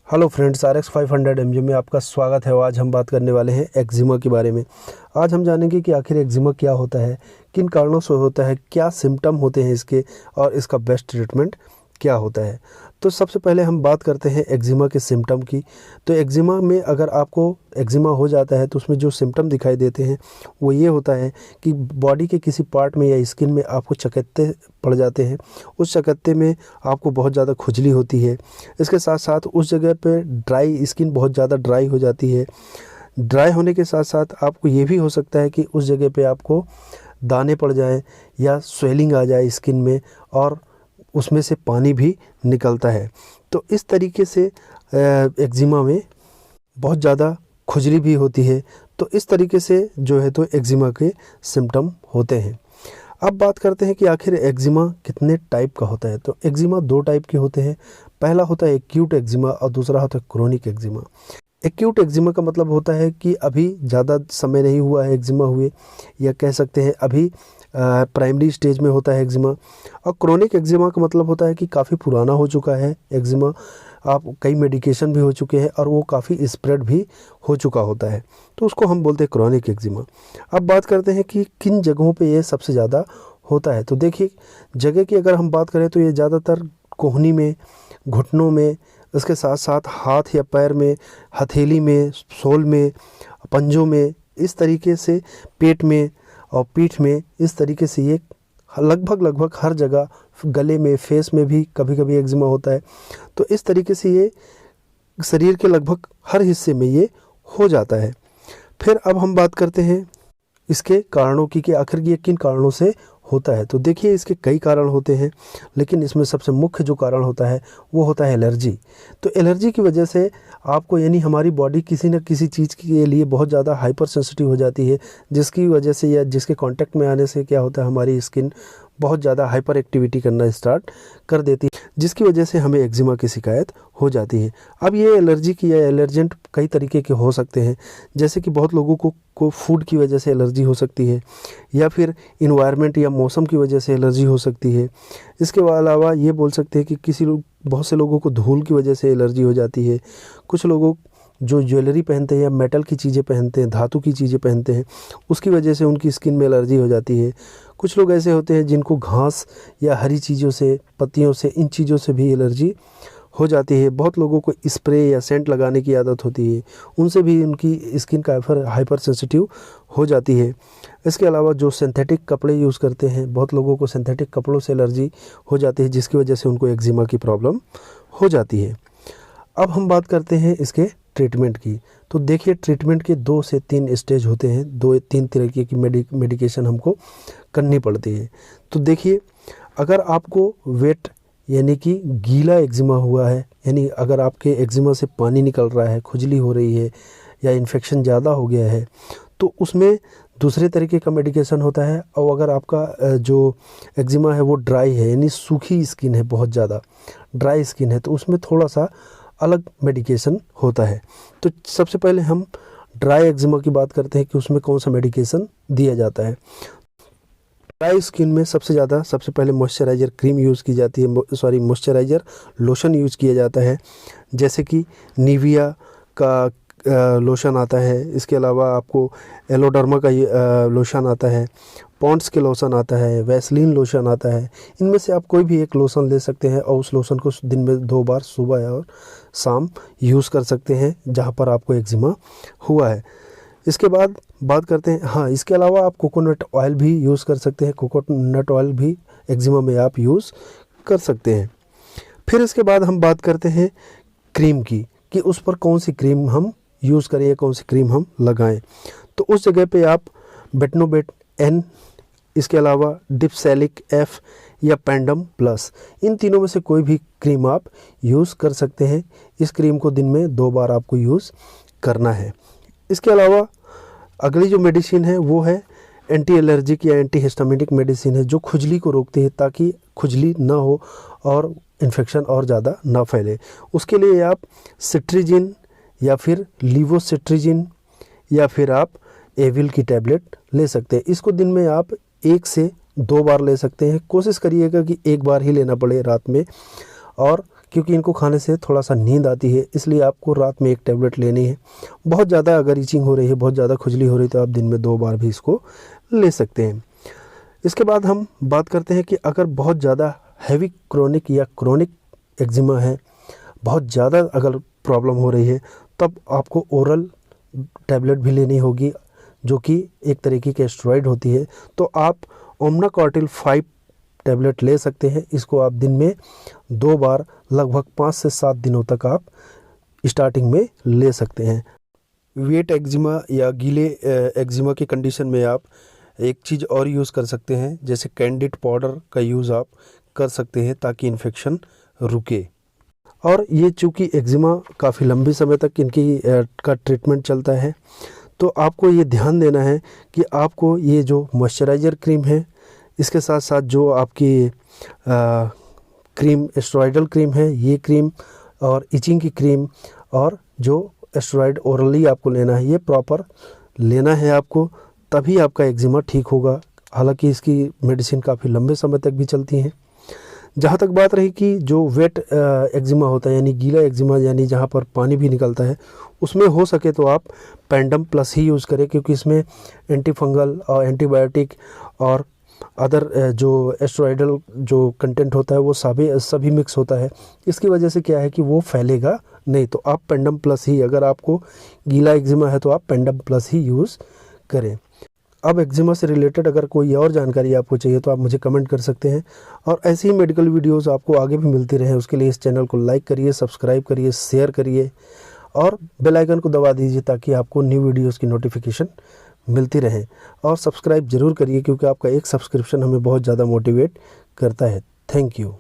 Hello friends, RX500 में आपका स्वागत है। आज हम बात करने वाले हैं एक्जिमा के बारे में। आज हम जानेंगे कि आखिर एक्जिमा क्या होता है, किन कारणों से होता है, क्या सिम्टम होते हैं इसके और इसका बेस्ट ट्रीटमेंट क्या होता है। तो सबसे पहले हम बात करते हैं एक्जिमा के सिम्टम की। तो एक्जिमा में अगर आपको एक्जिमा हो जाता है तो उसमें जो सिम्टम दिखाई देते हैं वो ये होता है कि बॉडी के किसी पार्ट में या स्किन में आपको चकत्ते पड़ जाते हैं। उस चकत्ते में आपको बहुत ज़्यादा खुजली होती है। इसके साथ साथ उस जगह पे ड्राई स्किन बहुत ज़्यादा ड्राई हो जाती है। ड्राई होने के साथ साथ आपको ये भी हो सकता है कि उस जगह पे आपको दाने पड़ जाएं या स्वेलिंग आ जाए स्किन में और उसमें से पानी भी निकलता है। तो इस तरीके से एक्जिमा में बहुत ज़्यादा खुजली भी होती है। तो इस तरीके से जो है तो एक्जिमा के सिम्टम होते हैं। अब बात करते हैं कि आखिर एक्जिमा कितने टाइप का होता है। तो एक्जिमा दो टाइप के होते हैं। पहला होता है एक्यूट एक्जिमा और दूसरा होता है क्रोनिक एक्जिमा। एक्यूट एक्जिमा का मतलब होता है कि अभी ज़्यादा समय नहीं हुआ है एक्जिमा हुए, या कह सकते हैं अभी प्राइमरी स्टेज में होता है एक्जिमा। और क्रोनिक एक्जिमा का मतलब होता है कि काफ़ी पुराना हो चुका है एक्जिमा, आप कई मेडिकेशन भी हो चुके हैं और वो काफ़ी स्प्रेड भी हो चुका होता है, तो उसको हम बोलते हैं क्रोनिक एक्जिमा। अब बात करते हैं कि किन जगहों पे ये सबसे ज़्यादा होता है। तो देखिए, जगह की अगर हम बात करें तो ये ज़्यादातर कोहनी में, घुटनों में, इसके साथ साथ हाथ या पैर में, हथेली में, सोल में, पंजों में, इस तरीके से पेट में और पीठ में, इस तरीके से ये लगभग हर जगह, गले में, फेस में भी कभी कभी एक्जिमा होता है। तो इस तरीके से ये शरीर के लगभग हर हिस्से में ये हो जाता है। फिर अब हम बात करते हैं इसके कारणों की कि आखिर ये किन कारणों से होता है। तो देखिए, इसके कई कारण होते हैं, लेकिन इसमें सबसे मुख्य जो कारण होता है वो होता है एलर्जी। तो एलर्जी की वजह से आपको, यानी हमारी बॉडी किसी न किसी चीज़ के लिए बहुत ज़्यादा हाइपर सेंसिटिव हो जाती है, जिसकी वजह से या जिसके कांटेक्ट में आने से क्या होता है, हमारी स्किन बहुत ज़्यादा हाइपर एक्टिविटी करना स्टार्ट कर देती है, जिसकी वजह से हमें एक्जिमा की शिकायत हो जाती है। अब ये एलर्जी की या एलर्जेंट कई तरीके के हो सकते हैं, जैसे कि बहुत लोगों को फूड की वजह से एलर्जी हो सकती है, या फिर इन्वायरमेंट या मौसम की वजह से एलर्जी हो सकती है। इसके अलावा ये बोल सकते हैं कि बहुत से लोगों को धूल की वजह से एलर्जी हो जाती है। कुछ लोगों जो ज्वेलरी पहनते हैं या मेटल की चीज़ें पहनते हैं, धातु की चीज़ें पहनते हैं, उसकी वजह से उनकी स्किन में एलर्जी हो जाती है। कुछ लोग ऐसे होते हैं जिनको घास या हरी चीज़ों से, पत्तियों से, इन चीज़ों से भी एलर्जी हो जाती है। बहुत लोगों को स्प्रे या सेंट लगाने की आदत होती है, उनसे भी उनकी स्किन का हाइपर सेंसिटिव हो जाती है। इसके अलावा जो सिंथेटिक कपड़े यूज़ करते हैं, बहुत लोगों को सिंथेटिक कपड़ों से एलर्जी हो जाती है, जिसकी वजह से उनको एक्जिमा की प्रॉब्लम हो जाती है। अब हम बात करते हैं इसके ट्रीटमेंट की। तो देखिए, ट्रीटमेंट के 2 से 3 स्टेज होते हैं, 2-3 तरीके की मेडिकेशन हमको करनी पड़ती है। तो देखिए, अगर आपको वेट यानी कि गीला एक्जिमा हुआ है, यानी अगर आपके एक्जिमा से पानी निकल रहा है, खुजली हो रही है या इन्फेक्शन ज़्यादा हो गया है, तो उसमें दूसरे तरीके का मेडिकेशन होता है। और अगर आपका जो एक्जिमा है वो ड्राई है, यानी सूखी स्किन है, बहुत ज़्यादा ड्राई स्किन है, तो उसमें थोड़ा सा अलग मेडिकेशन होता है। तो सबसे पहले हम ड्राई एक्जिमा की बात करते हैं कि उसमें कौन सा मेडिकेशन दिया जाता है। ड्राई स्किन में सबसे पहले मॉइस्चराइज़र क्रीम यूज़ की जाती है, मॉइस्चराइज़र लोशन यूज़ किया जाता है, जैसे कि निविया का लोशन आता है। इसके अलावा आपको एलोडर्मा का लोशन आता है, पॉन्ड्स के लोशन आता है, वैसलीन लोशन आता है। इनमें से आप कोई भी एक लोशन ले सकते हैं और उस लोशन को दिन में 2 बार, सुबह और शाम यूज़ कर सकते हैं जहाँ पर आपको एक्जिमा हुआ है। इसके बाद बात करते हैं, हाँ, इसके अलावा आप कोकोनट ऑयल भी यूज़ कर सकते हैं। कोकोनट ऑयल भी एक्जिमा में आप यूज़ कर सकते हैं। फिर इसके बाद हम बात करते हैं क्रीम की, कि उस पर कौन सी क्रीम हम यूज़ करें या कौन सी क्रीम हम लगाएं। तो उस जगह पे आप बेटनोवेट N, इसके अलावा डिप्सेलिक F या पेंडम प्लस, इन तीनों में से कोई भी क्रीम आप यूज़ कर सकते हैं। इस क्रीम को दिन में 2 बार आपको यूज़ करना है। इसके अलावा अगली जो मेडिसिन है वो है एंटी एलर्जिक या एंटी हिस्टामिनिक मेडिसिन है, जो खुजली को रोकती है, ताकि खुजली ना हो और इन्फेक्शन और ज़्यादा ना फैले। उसके लिए आप सिट्रीजिन या फिर लीवोसिट्रीजिन या फिर आप एविल की टैबलेट ले सकते हैं। इसको दिन में आप 1 से 2 बार ले सकते हैं। कोशिश करिएगा कि 1 बार ही लेना पड़े रात में, और क्योंकि इनको खाने से थोड़ा सा नींद आती है, इसलिए आपको रात में एक टैबलेट लेनी है। बहुत ज़्यादा अगर ईचिंग हो रही है, बहुत ज़्यादा खुजली हो रही है, तो आप दिन में 2 बार भी इसको ले सकते हैं। इसके बाद हम बात करते हैं कि अगर बहुत ज़्यादा हैवी क्रोनिक या क्रोनिक एक्जिमा है, बहुत ज़्यादा अगर प्रॉब्लम हो रही है, तब आपको ओरल टैबलेट भी लेनी होगी, जो कि एक तरीके की स्टेरॉइड होती है। तो आप ओमनाकॉर्टिल 5 टैबलेट ले सकते हैं। इसको आप दिन में 2 बार लगभग 5 से 7 दिनों तक आप स्टार्टिंग में ले सकते हैं। वेट एक्जिमा या गीले एक्जिमा की कंडीशन में आप एक चीज़ और यूज़ कर सकते हैं, जैसे कैंडिड पाउडर का यूज़ आप कर सकते हैं ताकि इन्फेक्शन रुके। और ये चूँकि एक्जिमा काफ़ी लंबे समय तक इनकी का ट्रीटमेंट चलता है, तो आपको ये ध्यान देना है कि आपको ये जो मॉइस्चराइज़र क्रीम है, इसके साथ साथ जो आपकी क्रीम स्टेरॉइडल क्रीम है, ये क्रीम और इचिंग की क्रीम और जो स्टेरॉइड ओरली आपको लेना है, ये प्रॉपर लेना है आपको, तभी आपका एक्जिमा ठीक होगा। हालांकि इसकी मेडिसिन काफ़ी लंबे समय तक भी चलती हैं। जहाँ तक बात रही कि जो वेट एक्जिमा होता है, यानी गीला एक्जिमा, यानी जहाँ पर पानी भी निकलता है, उसमें हो सके तो आप पेंडम प्लस ही यूज़ करें, क्योंकि इसमें एंटी फंगल और एंटीबायोटिक और अदर जो एस्टेरॉइडल जो कंटेंट होता है वो सभी मिक्स होता है। इसकी वजह से क्या है कि वो फैलेगा नहीं। तो आप पेंडम प्लस ही, अगर आपको गीला एक्जिमा है तो आप पेंडम प्लस ही यूज़ करें। अब एक्जिमा से रिलेटेड अगर कोई और जानकारी आपको चाहिए तो आप मुझे कमेंट कर सकते हैं, और ऐसी ही मेडिकल वीडियोस आपको आगे भी मिलती रहे, उसके लिए इस चैनल को लाइक करिए, सब्सक्राइब करिए, शेयर करिए और बेल आइकन को दबा दीजिए ताकि आपको न्यू वीडियोस की नोटिफिकेशन मिलती रहे। और सब्सक्राइब ज़रूर करिए, क्योंकि आपका एक सब्सक्रिप्शन हमें बहुत ज़्यादा मोटिवेट करता है। Thank you.